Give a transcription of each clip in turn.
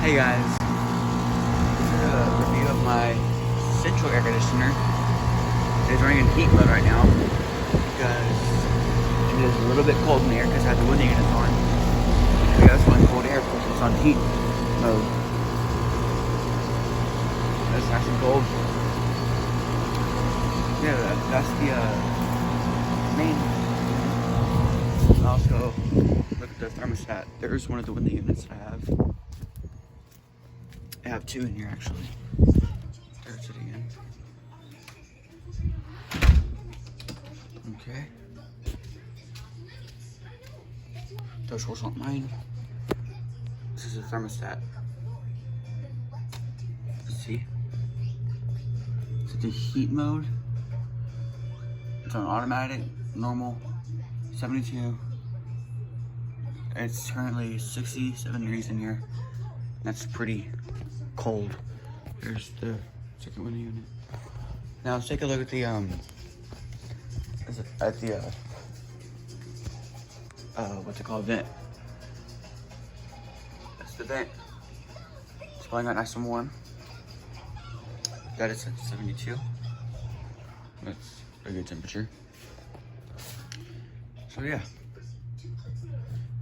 Hey guys, this is a review of my central air conditioner. It is running in heat mode right now because it is a little bit cold in here because I have the window units on. Okay, that's running cold air because it's on heat mode. That's nice and cold. Yeah, that's the main. I'll also look at the thermostat. There's one of the window units I have. I have two in here actually. They're sitting in. Okay. Those holes aren't mine. This is a thermostat. Let's see. It's the heat mode. It's on automatic, normal, 72. It's currently 67 degrees in here. That's pretty cold. There's the second window unit. Now let's take a look at the what's it called, vent. That's the vent. It's blowing out nice and warm. That is at 72. That's a good temperature. So yeah.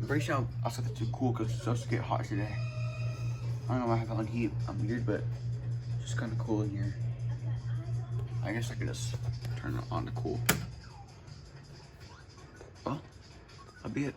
I'm pretty sure I'll set it to cool because it's supposed to get hot today. I don't know why I have it on heat. I'm weird, but it's just kind of cool in here. I guess I could just turn it on to cool. Well, that'll be it.